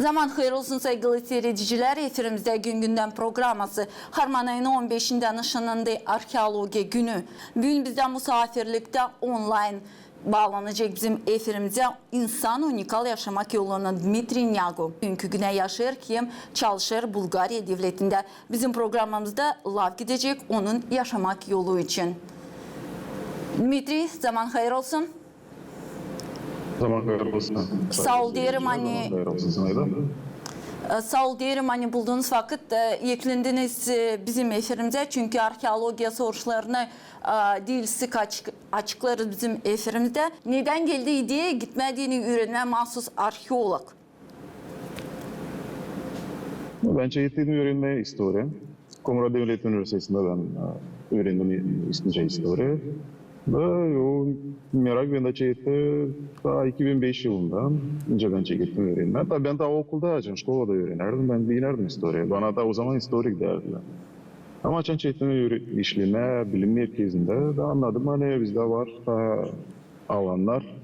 Zaman xeyir olsun saygılı seyrediciler. Efirimizde Gün Gündem programması Harman ayının 15'inde nişanında arkeologiya günü. Bugün bizden misafirlikte online bağlanacak bizim efirimize insan unikal yaşamak yolunun Dmitri Nyago. Bugünkü güne yaşayır ki çalışır Bulgariya devletinde. Bizim programımızda lav gidecek onun yaşamak yolu için. Dmitri, zaman hayır olsun. Zaman hayır olsun. Sağ ol diyelim hani. Sağ ol diyelim hani bulduğunuz vakit eklendiniz bizim efirimize. Çünkü arkeologiya sorularını değil sık açıklarız bizim efirimizde. Neden geldi ideye gitmediğini öğrenme mahsus arkeolog? Bence gittiğimi öğrenmeye istiyorum. Komora Devlet Üniversitesi'nde ben öğrendim istince ve o merak bende çekti ta 2005 yılında önceden çektim öğrenme. Tabii ben daha okulda, şkolada öğrenirdim. Ben binerdim historiye. Bana da o zaman historik derdiler. Ama açan çektim işleme, bilim merkezinde de anladım hani bizde var alanlar,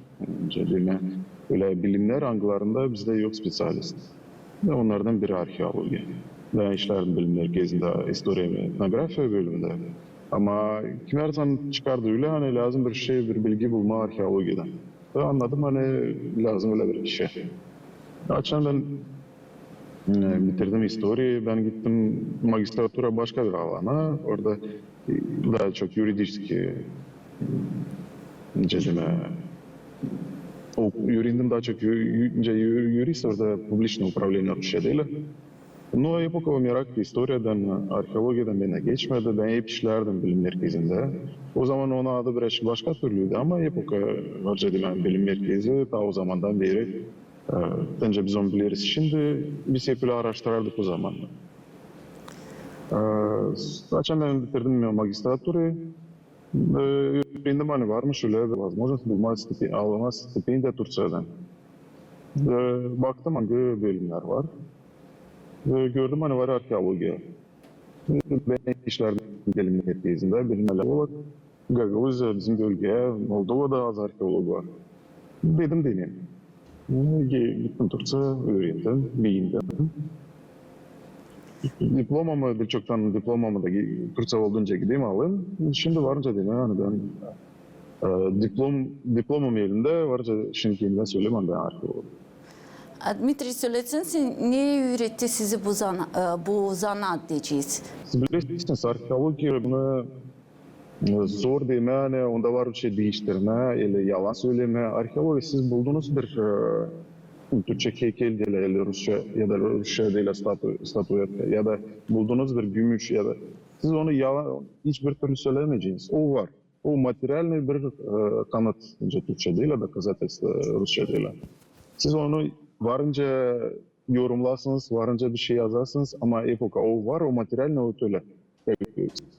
öyle bilimler anglarında bizde yok spesyalist. Ve onlardan biri arkeoloji. Ben işlerdim bilim merkezinde, historia ve etnografiya bölümünde. Ama kim her zaman çıkardı öyle hani lazım bir şey, bir bilgi bulma arkeolojiden. Ve anladım hani lazım öyle bir şey. Açan ben bitirdim historiyi, ben gittim magistratura başka bir alana. Orada daha çok yuridik öğrendim daha çok yurist, orada publično upravljanje şeylerle. No, epoka merak historiyadan, arkeologiden bana geçmedi. Ben hep işlerdim bilim merkezinde. O zaman onun adı biraz başka türlüydü ama epoka harcadım bilim merkezi ta o zamandan beri. Bence biz onu biliriz. Şimdi biz hep araştırırdık o zaman. Zaten ben bitirdim magistraturu. Öğrendim hani varmış öyle bir возможность alma stipendiya Türkiye'den. Baktım hangi bölümler var. Gördüm hani var arkeoloji. Ben işlerdim bilim merkezinde, bilimler olarak. Gagavuz bizim bölgeye, Moldova'da az arkeolog var. Dedim deneyim. Gittim Türkçe, öğrendim, beğendim. Diplomamı birçoktan diplomamı da Türkçe olduğunca gideyim alayım. Şimdi varınca dedim yani ben diplomam yerinde varınca şimdi kendime söylemem ben arkeolog. Dmitri söylesin ne öğretti sizi bu zanaat diyeceğiz? Siz bilirsiniz arkeoloji bunu zor deme, hani onda var bir şey değiştirme, yalan söyleme. Arkeoloji siz bulduğunuz bir Türkçe heykel değil, ya da Rusça değil, statuet ya da bulduğunuz bir gümüş ya da siz onu yalan hiçbir türlü söylemeyeceksiniz. O var. O materyal bir kanıt. Türkçe değil ya da Rusça değil. Siz onu varınca yorumlarsınız, varınca bir şey yazarsınız ama epoka o var, o materyal ne öyle.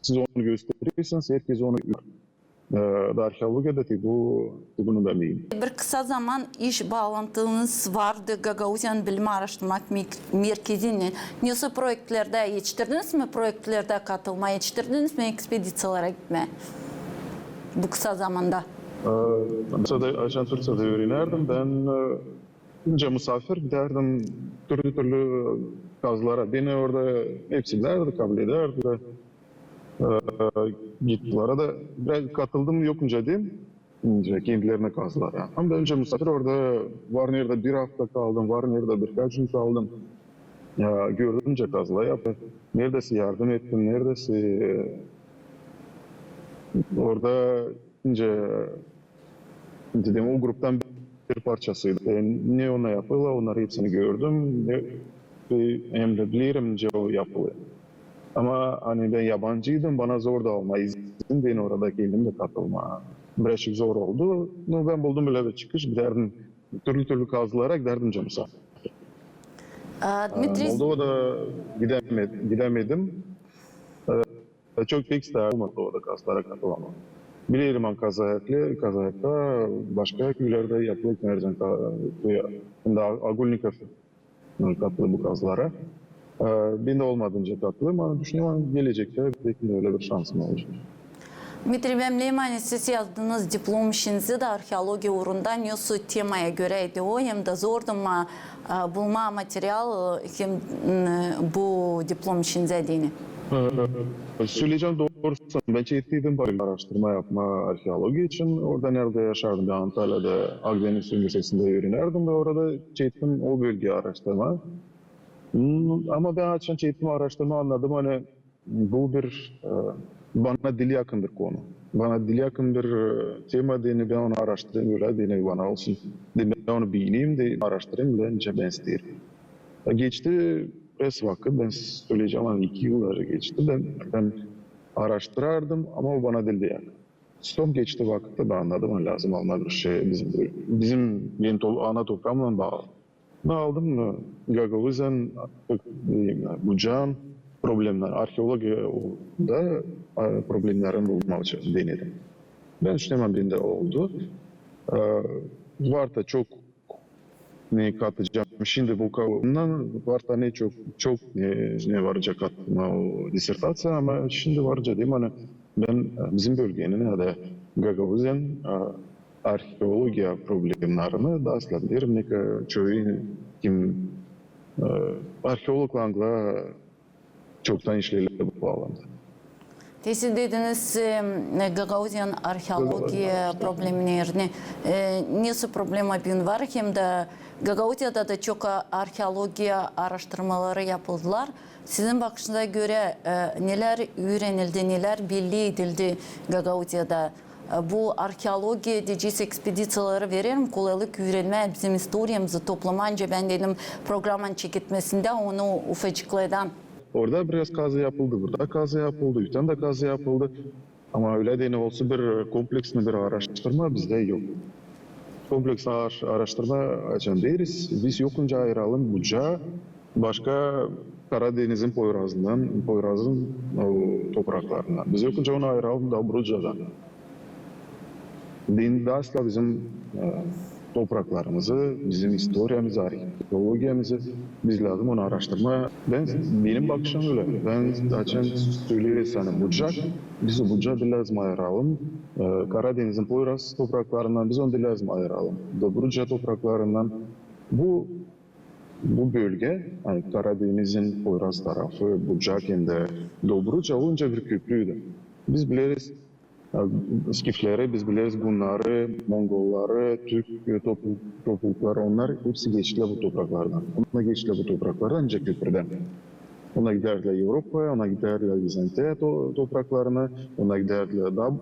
Siz onu gösterirseniz herkes onu da arkeologiyada bunu da bileyim. Bir kısa zaman iş bağlantınız vardı Gagauzyan Bilim Araştırma Merkezi'nin. Nasıl projelerde yetiştirdiniz mi? Projelerde katılmaya yetiştirdiniz mi? Ekspedisiyalara gitme. Bu kısa zamanda. Ajan Türkçe'de öğrenirdim. Ben önce misafir giderdim türlü kazlara. Beni orada hepsi derdi, kabul ederdi. Gittiler da biraz katıldım yokunca diyeyim. Kendilerine kazlara. Ama önce misafir orada Varnier'de bir hafta kaldım, Varnier'de birkaç gün kaldım. Ya gördümce kazla yaptı. Neredeyse yardım ettim, neredeyse orada dedim o gruptan bir parçasıydı. Ne ona yapılıyor, onları hepsini gördüm. Hem de bilirim o yapılıyor. Ama hani ben yabancıydım, bana zor da olma izin, beni orada kendim de katılma. Birazcık zor oldu. Ben buldum böyle bir çıkış, giderdim türlü kazılara giderdim Camus'a. Moldova'da gidemedim. Çok pek isterdim Moldova'da kazılara katılamam. Bilirim Kazak'ta başka köylerde yapılıyor. Şimdi Agulnikov katıldı bu kazılara. Ben de olmadınca katılım ama düşünüyorum gelecekte belki de öyle bir şansım olacak. Dmitri Bemleyman, siz yazdığınız diplom işinizi de arkeoloji uğrundan yosu temaya göreydi. O hem de zordu ama bulma materyal hem bu diplom işinize dini. Söyleyeceğim doğrusu. Ben çeyitliydim araştırma yapma arkeoloji için. Orada nerede yaşardım? Ben Antalya'da Akdeniz Üniversitesi'nde öğrenirdim ve orada çeyittim o bölgeyi araştırma. Ama ben açan çeyittim araştırma anladım. Hani bu bir bana dili yakın bir konu. Bana dili yakın bir tema deni ben onu araştırayım öyle deni bana olsun. Ben onu bileyim de araştırayım bence ben isterim. Geçti biraz vakit ben söyleyeceğim ama 2 yılları geçti. Ben araştırardım ama o bana dildi yani. Son geçti vakitte ben anladım lazım olmadı bir şey bizim ana toprağımla bağlı. Ne aldım mı? Gagavuz'un Bucağın problemler, arkeologiyada problemlerin bulmak için denedim. Ben işlemem birinde oldu. Var da çok ne katacağım. Şimdi bu kavramdan var da ne çok ne varacak aklıma o disertasyon ama şimdi varacak değil mi? Hani ben bizim bölgenin ya da Gagavuz'un arkeologiya problemlerini da asla derim ne ki çoğu kim arkeologlarla çoktan işleyip bu alanda. Siz dediniz Gagauzyan arkeologiya problemlerini nasıl problema bin var hem de Gagauzya'da da çok arkeologiya araştırmaları yapıldılar. Sizin bakışınıza göre neler öğrenildi, neler belli edildi Gagauzya'da? Bu arkeoloji edeceğiz ekspedisiyaları verelim kolaylık öğrenme bizim historiyamızı toplamanca ben dedim programın çekitmesinde onu ufacıklardan. Orada biraz kazı yapıldı, burada kazı yapıldı, üstten de kazı yapıldı. Ama öyle de ne olsa bir kompleksli bir araştırma bizde yok. Kompleks araştırma açan değiliz. Biz yokunca ayıralım Buca, başka Karadeniz'in Poyraz'ın topraklarından. Biz yokunca onu ayıralım Dobruca'dan. Dinde asla bizim topraklarımızı, bizim historiyamızı, arkeologiyamızı biz lazım onu araştırma. Benim bakışım öyle. Ben açan söyleyeriz sana Bucak, biz o Bucak'ı lazım ayıralım. Karadeniz'in Poyraz topraklarından biz onu lazım ayıralım. Dobruca topraklarından bu bölge, yani Karadeniz'in Poyraz tarafı, Bucak hem de Dobruca olunca bir köprüydü. Biz biliriz Skifleri, biz biliriz bunları, Mongolları, Türk toplulukları, onlar hepsi geçtiler bu topraklardan. Onlar geçtiler bu topraklardan ancak köprüden. Ona giderdiler Avrupa'ya, ona giderdiler Bizantiya topraklarına, ona giderdiler da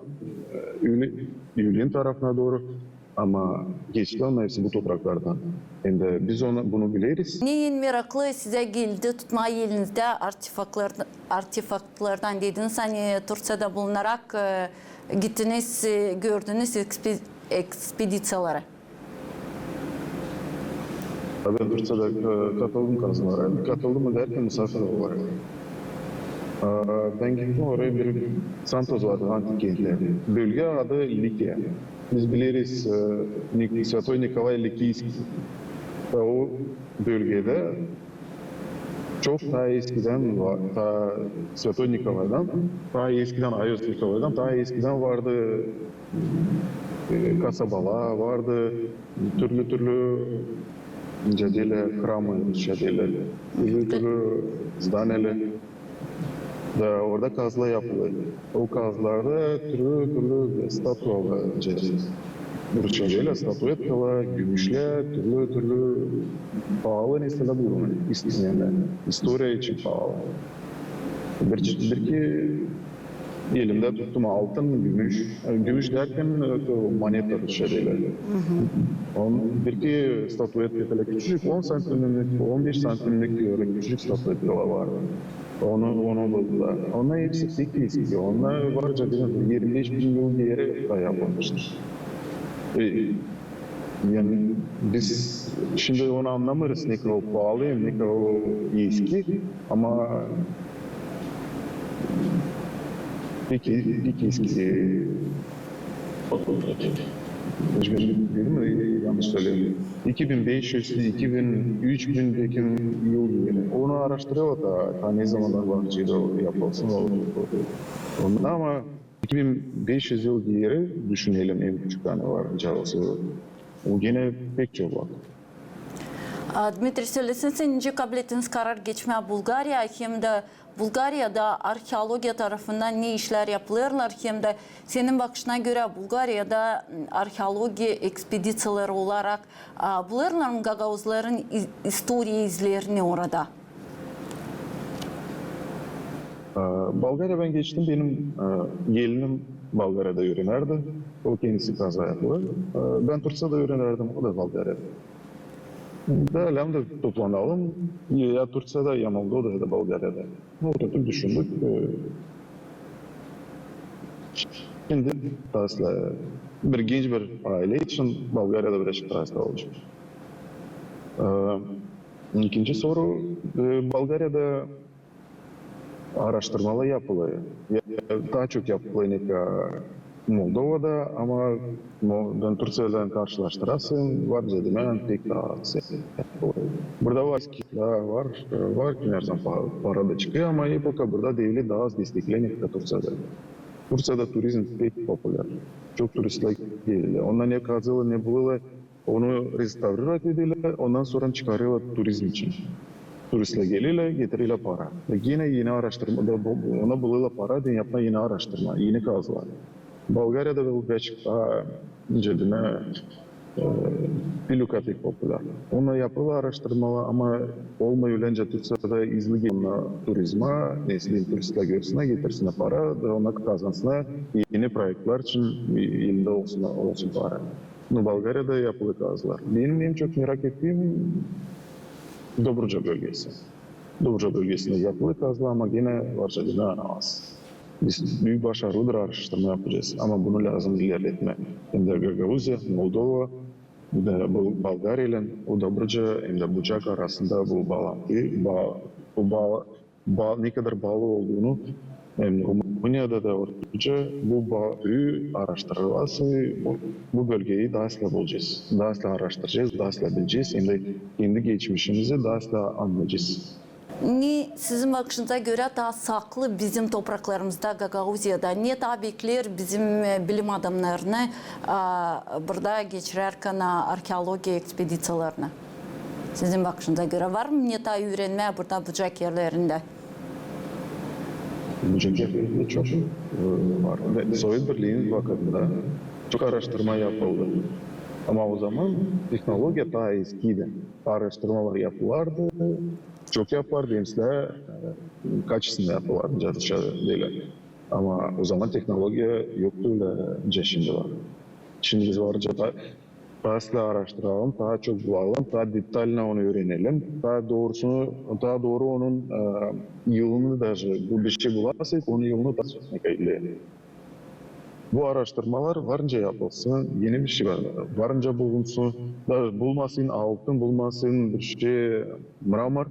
Yunan tarafına doğru. Ama geçtiler onlar hepsi bu topraklardan. Hem de biz bunu biliriz. Neyin meraklı size geldi tutma elinizde artefaktlardan dediniz. Hani Türkiye'de bulunarak gittiniz, gördünüz ekspedisiyaları. Ben Türkiye'de katıldım kazılara. Katıldım mı derken misafir olarak. Ben gittim oraya bir Santos vardı antik kentler. Bölge adı Likya. Biz biliriz Svetoy Nikolay Likiyski. O bölgede çok daha eskiden var. Svetoy Nikolay'dan, daha eskiden Ayos Nikolay'dan, daha eskiden vardı kasabalar, vardı türlü caddeler, храмы, caddeler, türlü zdaneler. Da orada kazılar yapılıyor. O kazılarda türlü statüalar, Burçancayla statüetkalar, gümüşler, türlü pahalı nesneler bulunuyor. İsteyenler, historia için pahalı. Bir ki elimde tuttum altın, gümüş derken moneta şeyler. Bir ki statüetkalar küçük, 10 santimlik, 15 santimlik küçük statüetkalar vardı. Onu buldular. Onlar hepsi tek eski. Onlar varca 25 bin yıl bir yere yapılmıştır. Yani biz şimdi onu anlamıyoruz ne kadar pahalı, ne kadar eski ama peki eski değil mi? Yanlış söylüyorum. 2500, 2000, 3000 belki yıl gibi. Onu araştırıyor da ne zamanlar var yapılsın. Ama 2500 yıl geri düşünelim, en küçük tane var cevası. O gene pek çok var. Dmitri, söylesin, senince kabiliyetiniz karar geçme Bulgarya hem de Bulgarya'da arkeoloji tarafından ne işler yapılırlar hem de senin bakışına göre Bulgarya'da arkeoloji ekspedisiyaları olarak bulurlar mı Gagavuzların historia izlerini orada? Bulgarya ben geçtim, benim gelinim Bulgarya'da öğrenerdi. O kendisi kaza yaptı. Ben Türkçe'de öğrenerdim, o da Bulgarya'da. Değerlerim de toplanalım. Ya Türkçe'de ya Moldova'da ya da Bulgarya'da. Oturup düşündük. Şimdi aslında bir genç bir aile için Bulgarya'da bir eşit aslında olacak. İkinci soru, Bulgarya'da araştırmalar yapılıyor. Daha çok yapılıyor Moldova'da ama ben Türkiye'den karşılaştırasın, var dedim pek daha az. Burada var ki nereden para da çıkıyor ama epoka burada devlet daha az destekleniyor Türkiye'de. Türkiye'de turizm pek popüler. Çok turistler geliyor. Ondan ne kazılı ne buluyorlar, onu restaurat ediyorlar, ondan sonra çıkarıyorlar turizm için. Turistler geliyorlar, getiriyorlar para. Ve yine araştırma, ona buluyorlar para, yapma yine araştırma, yine kazılar. Bulgarya'da bu birazcık daha cebine Piluka pek popüler. Ona yapılan araştırmalar ama olmuyor önce Türkiye'de izli gelen turizma, nesli turistler görsünler, getirsinler para ve ona kazansınlar yeni projeler için elinde olsun para. Bulgarya'da yapılı kazılar. Benim en çok merak ettiğim Dobruca bölgesi. Dobruca bölgesinde yapılı kazılar ama yine varsa yine az. Biz büyük başarılı bir araştırma yapacağız ama bunu lazım ilerletme. Hem de Gagavuzya, Moldova, Bulgarya ile o Dobruca hem de Bucak arasında bu bağlantıyı, ne kadar bağlı olduğunu hem Rumanya'da da ortaya bu bağlantıyı araştırılması, bu bölgeyi daha sıra bulacağız. Daha sıra araştıracağız, daha sıra bileceğiz hem de kendi geçmişimizi daha sıra anlayacağız. Ne sizin bakışınıza göre daha saklı bizim topraklarımızda Gagavuzya'da ne daha bekler bizim bilim adamlarını burada geçirerken arkeoloji ekspedisiyalarını? Sizin bakışınıza göre var mı ne daha öğrenme burada bucak yerlerinde? Bucak yerlerinde çok var. Sovyet Birliği'nin vakitinde çok araştırma yapıldı. Ama o zaman teknoloji daha eskiydi. Araştırmalar yapılardı. Çok yapardı, mesela kaçısını yapılardı, cadıça değil. Ama o zaman teknoloji yoktu da şimdi var. Şimdi biz varca daha araştıralım, daha çok bulalım, daha detaylı onu öğrenelim. Daha doğru onun yılını da bu bir şey bularsak onun yılını da çekmekle. Bu araştırmalar varınca yapılsın, yeni bir şey var. Varınca bulunsun, bulmasın altın, bulmasın bir şey mramor.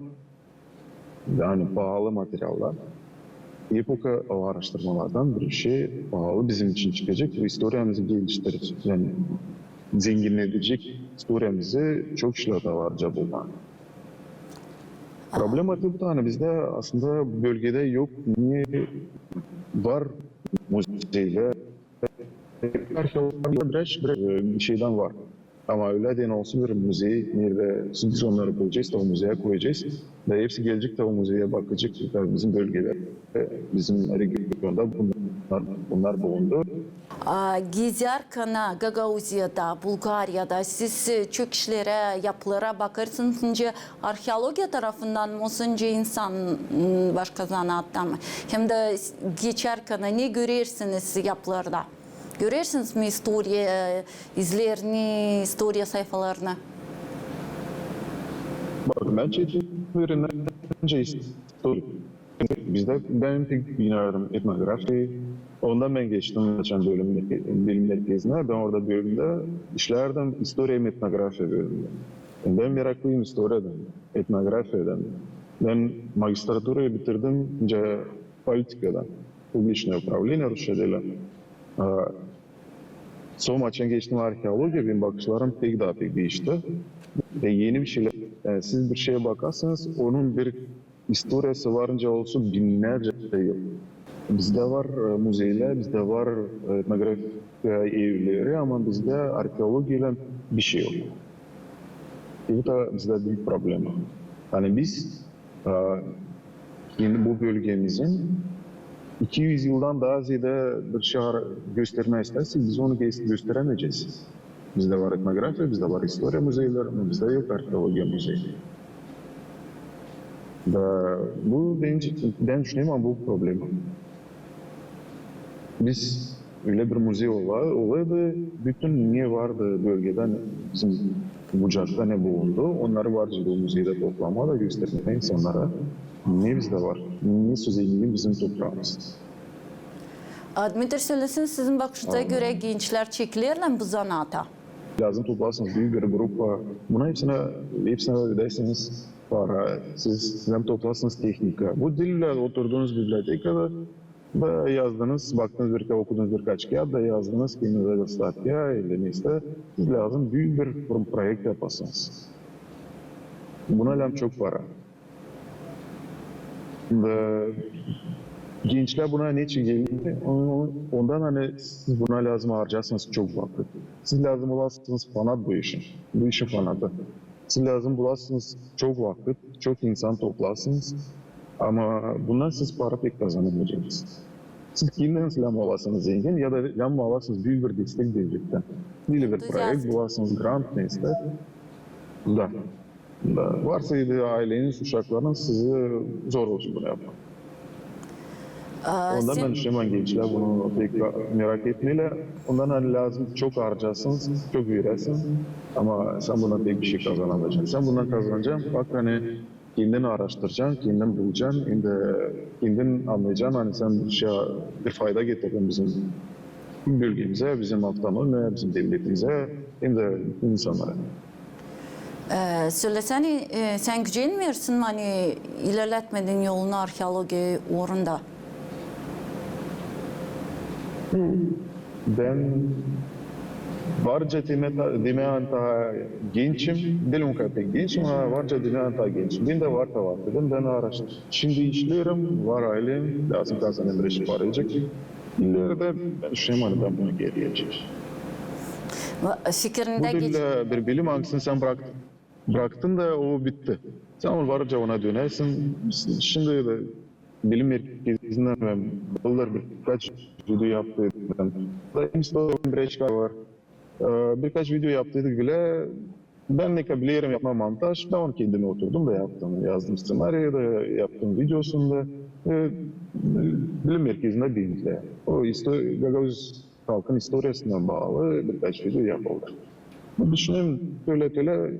Yani pahalı materyaller. Epoka o araştırmalardan bir şey pahalı bizim için çıkacak ve historiamızı geliştirecek. Yani zenginleşecek historiamızı çok işlerde varca bulmak. Problem bu tane bizde aslında bölgede yok. Niye var müzeyle? Arkeologlar bir şeyden var. Ama öyle de olsun bir müze, nerede biz onları bulacağız da o müzeye koyacağız. Ve hepsi gelecek de o müzeye bakacak. Bizim bölgede, bizim regionda bunlar bulundu. Gezerken Gagauzya'da, Bulgarya'da siz çok işlere, yapılara bakarsınız. Önce arkeoloji tarafından mı, önce insan başka zanaattan mı? Hem de geçerken ne görürsünüz yapılarda? Görürsünüz mü historia izlerini, historia sayfalarını? Bak ben öğrenince historik. Ben pek bilmiyorum etnografi. Ondan ben geçtim geçen bilim merkezine. Ben orada bölümde işlerdim historia etnografi bölümünde. Ben meraklıyım historiadan, etnografyadan. Ben magistraturayı bitirdim politikadan. Publične upravljanje Rušadela. Son maçtan geçtim arkeoloji, benim bakışlarım pek değişti. Ve yeni bir şeyler, siz bir şeye bakarsanız onun bir historiası varınca olsun binlerce yıl. Bizde var müzeler, bizde var etnografya evleri ama bizde arkeolojiyle bir şey yok. Bu da bizde büyük problem. Yani biz şimdi bu bölgemizin 200 yıldan daha ziyade bir şey gösterme istersek biz onu gösteremeyeceğiz. Bizde var etnografya, bizde var historia müzeleri ama bizde yok arkeoloji müzeyi. Bu ben düşünüyorum ama bu problem. Biz öyle bir müze olaydı, bütün ne vardı bölgeden bizim bucakta ne bulundu, onları vardı bu müzede toplama da göstermeye insanlara. Ne bizde var, ne söyleyeyim bizim toprağımız. Dmitri söylesin, sizin bakışınıza göre gençler çekilirler bu zanaata. Lazım toplarsınız büyük bir grup. Buna hepsine ödersiniz para, siz hem toplarsınız teknika. Bu dille oturduğunuz bibliotekada da yazdınız, baktınız okudunuz birkaç kağıt da yazdınız kendinize bir statya ile neyse siz lazım büyük bir proje yapasınız. Buna lazım çok para. Gençler buna ne için geldi? Ondan hani siz buna lazım harcarsınız çok vakit. Siz lazım olasınız fanat bu işin. Bu işin fanatı. Siz lazım bulasınız çok vakit, çok insan toplarsınız. Ama bundan siz para pek kazanamayacaksınız. Siz kendiniz lamba olasınız zengin ya da lamba olasınız büyük bir destek devletten. Bir proje bulasınız grant neyse. Da. Varsa aileniz, uşaklarınız sizi zor olsun bunu yapmak. Ondan ben düşünüyorum gençler bunu pek merak etmeyle. Ondan hani lazım çok harcarsınız, çok verirsin ama sen bundan pek bir şey kazanamayacaksın. Sen bundan kazanacaksın, bak hani kendini araştıracaksın, kendini bulacaksın, hem de kendin anlayacaksın hani sen bir fayda getirdin bizim bölgemize, bizim haftamıza, bizim devletimize hem de insanlara. Söylesene, sen gücenmiyorsun hani ilerletmedin yolunu arkeoloji uğrunda. Ben varca demeyen daha gençim, dilim pek gençim ama varca demeyen daha gençim. Ben de var dedim, ben araştırdım. Şimdi işlerim, var ailem, lazım kazanım bir işi arayacak. İleride ben düşünüyorum ben bunu geriye çekeceğim. Fikrinde Bu dilde bir bilim hangisini sen bıraktın da o bitti. Sen varca ona dönersin. Şimdi de bilim merkezinden ben birkaç video yaptıydım. Instagram'da var. Birkaç video yaptıydık bile. Ben ne biliyorum yapma montaj. Ben onu kendime oturdum da yaptım. Yazdım senaryoyu da yaptım videosunda. Bilim merkezinde değildi. O Gagavuz halkın historiasından bağlı birkaç video yapıldı. Düşünüyorum böyle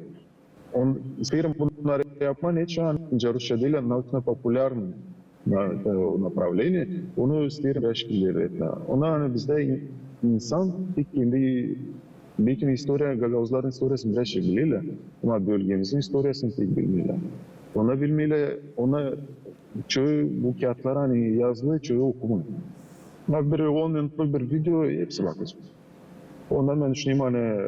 isterim bunları yapman hiç an Rusya'da ile научно-популярный направление, onu isterim yaşlıları. Ona hani bizde insan kendi belki Gagavuzların historiasını biraz şey bilirler ama bölgemizin historiasını pek bilmirler. Ona bilmeyle, çoğu bu kağıtlar hani yazılı, çoğu okumuyor. Ama bir 10 minutluk bir video hepsi bakacak. Ondan ben düşünüyorum hani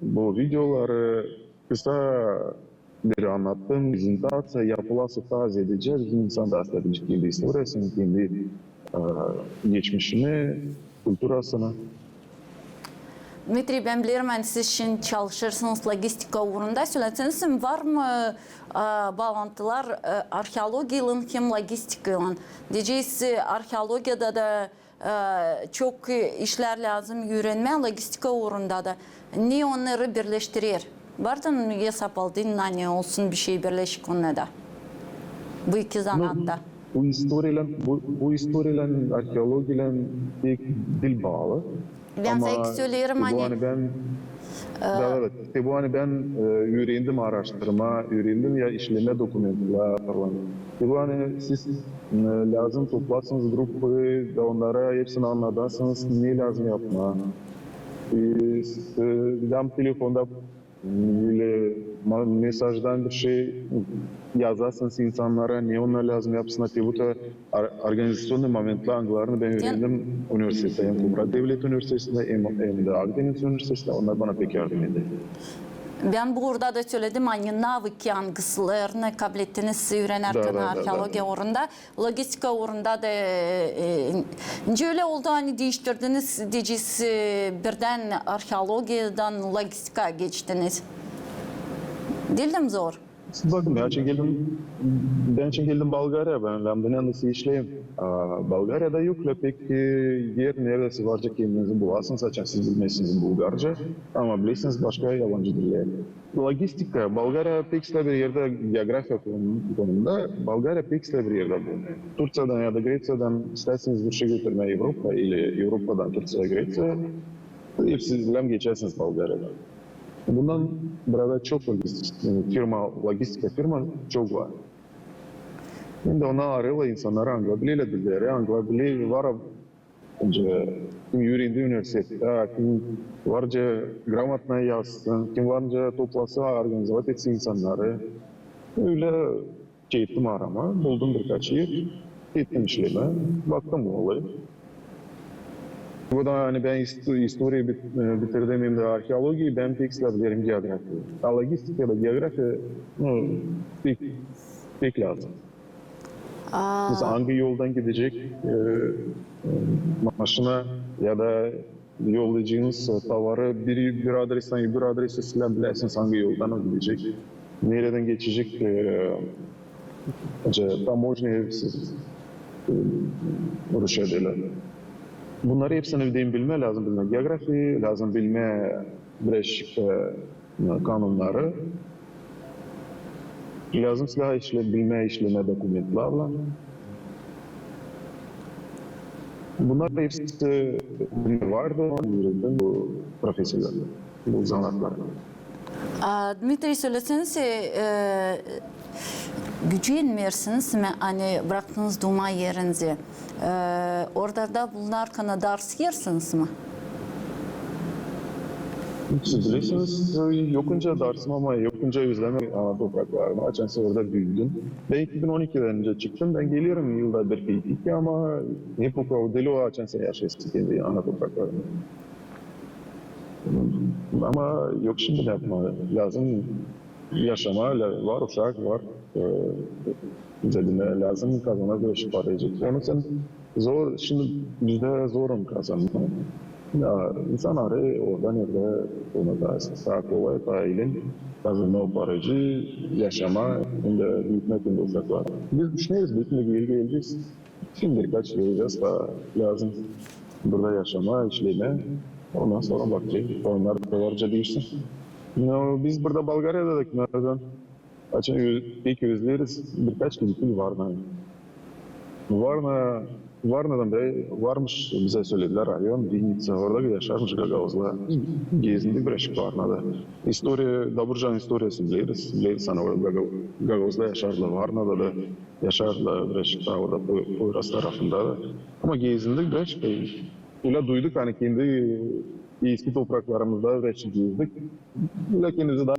bu videoları kısa bir anlattım, prezentasiya yapılası taze edecek, insan da aslında kendi historiasını, kendi geçmişini, kültürasını. Dmitri, ben bilirim hani siz için çalışırsınız logistika uğrunda. Söyleseniz var mı bağlantılar arkeolojiyle hem logistikayla? Diyeceğiz arkeolojide de çok işler lazım öğrenme, logistika uğrunda da. Ne onları birleştirir? Vardan hesap aldın, hani olsun bir şey birleşik onunla bu iki zanatta. Bu historiyle, arkeolojiyle pek dil bağlı. Ben size söylerim hani. Bu hani ben öğrendim araştırma, öğrendim ya işleme dokumentler falan. Bu hani siz lazım toplarsınız grubu da onlara hepsini anlatarsınız ne lazım yapma. Hem telefonda böyle mesajdan bir şey yazarsınız insanlara ne onlar lazım yapsınlar. Bu da organizasyonun momentli anglarını ben öğrendim üniversitede. Hem Kumra Devlet Üniversitesi'nde hem de Akdeniz Üniversitesi'nde onlar bana pek yardım ediyor. Ben burada da söyledim, hani navik yankısılarını kabiliyetiniz öğrenerken arkeoloji uğrunda, logistika uğrunda da öyle oldu, hani değiştirdiniz diyeceğiz, birden arkeologiden logistika geçtiniz. Değil mi zor? Bakın ben için geldim Bulgarya, ben Lambda nasıl işleyeyim. Bulgarya'da yok pek yer neredeyse varca kendinizi bulasınız, açık siz bilmezsiniz Bulgarca ama bilirsiniz başka yabancı diller. Logistika, Bulgarya pek bir yerde geografya konumunda, Bulgarya pek bir yerde bu. Türkiye'den ya da Greciya'dan isterseniz bir şey götürmeye Avrupa ile Avrupa'dan Türkiye'ye Grecia, hepsizden geçersiniz Bulgarya'dan. Bundan burada çok logistika firma çok var. Şimdi ona arıyorlar insanları Anglabiliyle dilleri, Anglabiliyle var kim yürüyündü üniversitede, kim varca gramatına yazsın, kim varca toplasa, organizat etsin insanları. Öyle gittim arama, buldum birkaç yer, gittim işleme, baktım bu olayı. Bu da hani ben historiyi bitirdiğimde arkeolojiyi ben pek severim geografi. Logistika da geografi pek lazım. Mesela hangi yoldan gidecek maşına ya da yollayacağınız tavarı bir adresten bir adrese silebilirsiniz hangi yoldan o gidecek. Nereden geçecek taможня uğraşıyorlar. Bunları hepsini bilme lazım. Geografi lazım bilme birleşik kanunları. Lazım silah bilme işleme dokumentlarla. Bunlar hepsi vardı bu profesyonelde, bu zanatlarda. Dmitri söyleseniz gücenmiyorsunuz mi? Hani bıraktığınız duma yerinizi. Orada da bulunarken ders yersiniz mi? Siz bilirsiniz, yokunca dersim ama yokunca özleme topraklarını açansı orada büyüdüm. Ben 2012'den önce çıktım, ben geliyorum yılda bir keyiflik ama hep o deli o açansı yaşasın kendi ana topraklarını. Ama yok şimdi ne yapma lazım, yaşama var, uşak var, üzerine lazım kazanabilir para edecek. Onu sen zor, şimdi bizde zorum kazanmak. Ya insan arı oradan yerde onu da sağ kolay ailen kazanma o paracı yaşama önde büyütmek önde uşaklar. Biz düşünüyoruz büyütme geri geleceğiz. Şimdi birkaç geleceğiz da lazım burada yaşama, işleme. Ondan sonra bakacağız. Onlar da varca değilsin. Biz burada Bulgarya'da da kimlerden açın ilk özleriz birkaç gidip Varna'dan beri varmış bize söylediler rayon, Vinitsa, orada bir yaşarmış Gagavuz'la. Gezindik Breşik Varna'da. Daburcan historiyası biliriz sana orada Gagavuz'da yaşarlar, Varna'da da yaşarlar Breşik'te, orada Poyraz tarafında da. Ama gezindik Breşik'te. Öyle duyduk hani kendi eski topraklarımızda Breşik gezdik. Öyle kendimizi daha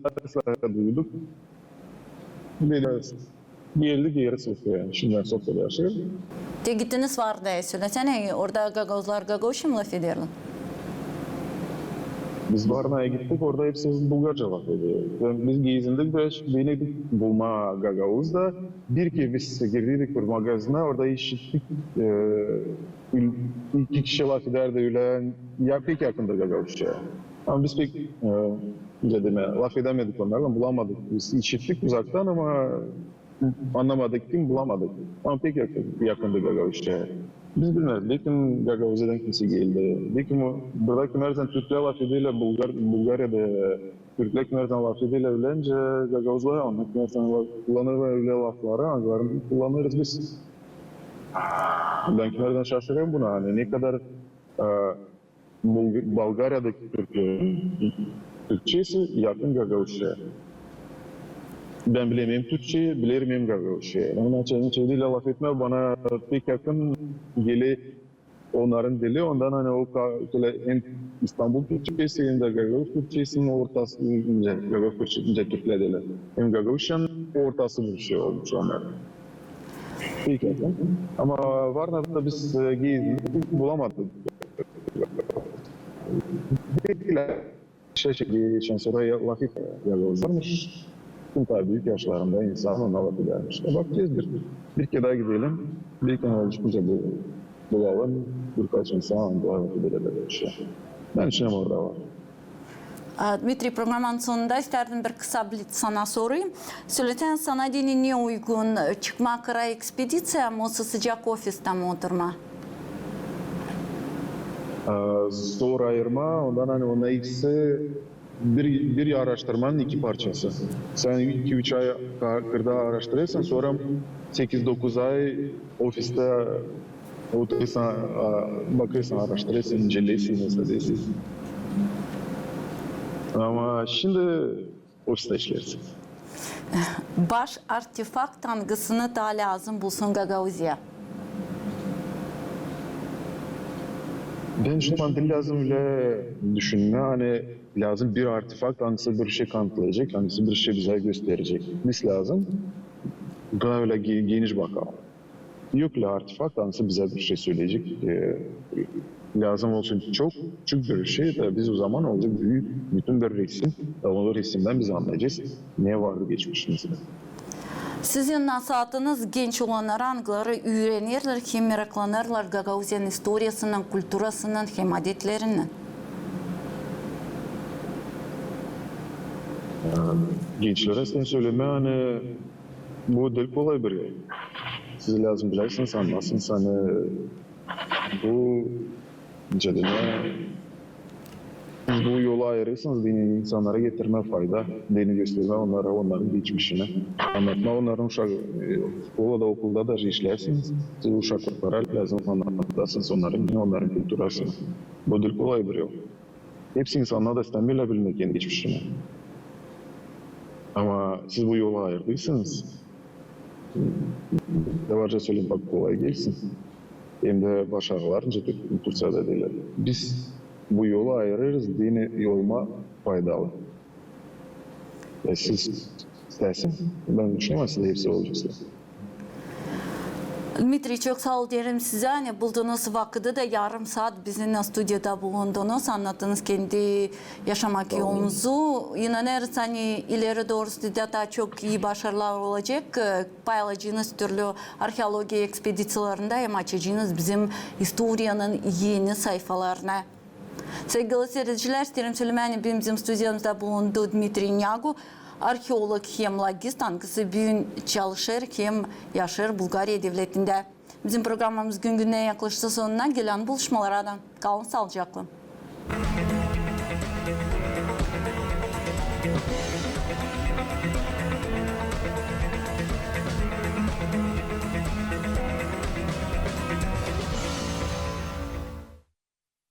duyduk. Geldik yeri sırtıyor yani. Şimdiden sohbet yaşıyoruz. Gittiniz vardı söylesene, orada Gagavuzlar Gagavuş'u mu laf ederler? Biz Varna'ya gittik, orada hepsi Bulgarca laf ediyor. Biz gezindik, denedik bulma Gagavuz'da. Bir kez biz girdik bir magazine, orada işittik. İki kişi laf ederdi öyle, ya pek yakındır Gagavuz'a. Ama biz pek laf edemedik onlarla, bulamadık. Biz işittik uzaktan ama anlamadık kim bulamadık. Ama pek yakındı Gagavuz'a. Biz bilmez. Lakin Gagavuz'dan kimse geldi. Lakin buradaki nereden Türkler laf ediyle Bulgarya'da Türkler nereden laf ediyle öylence Gagavuz'la anlık nereden kullanır öyle lafları anlarını kullanırız biz. Ben nereden şaşırıyorum buna. Hani ne kadar Bulgarya'daki Türklerin Türkçesi yakın Gagavuz'a. Ben bilemeyim Türkçeyi, bilemeyim Gagavuz'u. Onun açığıyla laf etme bana pek yakın geli onların dili. Ondan hani o hem İstanbul Türkçesi hem de Gagavuz Türkçesinin ortası, Gagavuz Türkçesi Türkler dili. Hem Gagavuz'un ortası bir şey olmuş onlar. Pek yakın. Ama Varna'da biz gezdik, bulamadık. Dediler. geçen sonra vakit yazılmış. Tüm tabii büyük yaşlarında insan ona vakit vermiş. Bakacağız bir kere daha gidelim. Bir kere oluşunca bulalım. Birkaç insan ona vakit verebilir. Ben düşünüyorum orada var. Dmitri, programın sonunda isterdim bir kısa blitz sana sorayım. Söyleten sana dinine uygun çıkma kara ekspedisya mı, sıcak ofiste mi oturma? Zor ayırma, ondan hani ona ikisi bir araştırmanın iki parçası. Sen 2-3 ay kırda araştırırsan sonra 8-9 ay ofiste oturursan, bakırsan, araştırırsın, inceleysin, mesela. Ama şimdi ofiste işlersin. Baş artefakt hangısını daha lazım bulsun Gagauziya? Ben şu an lazım bile düşünme, hani lazım bir artefakt hangisi bir şey kanıtlayacak, hangisi bir şey bize gösterecek. Biz lazım, daha öyle geniş bakalım. Yok la artefakt hangisi bize bir şey söyleyecek. Lazım olsun çok küçük bir şey de biz o zaman olacak büyük bütün bir resim. O resimden biz anlayacağız ne vardı geçmişimizde. Sizin nasihatınız genç olanlar angları öğrenirler, hem meraklanırlar Gagauzyan historiyasından, külturasından, hem adetlerinden. Gençlere sen söyleme hani bu dil kolay bir yer. Siz lazım bilersiniz, anlasınız hani bu cadene bu yolu ayırırsanız dini insanlara getirme fayda, dini gösterme onlara, onların geçmişine anlatma, onların okulda da işlersiniz. Siz uşaklara lazım anlatasınız onların külturasını. Bu dil kolay bir yol. Hepsi insanlar da istemiyorlar bilmek kendi geçmişini. Ama siz bu yolu ayırdıysanız, devarca söyleyeyim bak kolay gelsin. Hem de başarılarınca Türkçe'de değiller. Biz bu yolu ayırırız, dini yoluma faydalı. Siz isterseniz, ben düşünemem size hepsi olacak. Dmitri, çok sağ ol derim size. Hani bulduğunuz vakitte de yarım saat bizimle stüdyoda bulundunuz. Anlattınız kendi yaşamak yolunuzu. İnanırız hani ileri doğrusu da daha çok iyi başarılar olacak. Paylaşacağınız türlü arkeoloji ekspedisiyalarında hem açacağınız bizim historianın yeni sayfalarına. Sevgili seyirciler, isterim söylemeni bizim stüdyomuzda bulundu Dmitri Nyagu. Arkeolog hem logist, hangisi bugün çalışır hem yaşar Bulgarya devletinde. Bizim programımız gün güne yaklaştı sonuna gelen buluşmalardan. Kalın sağlıcakla.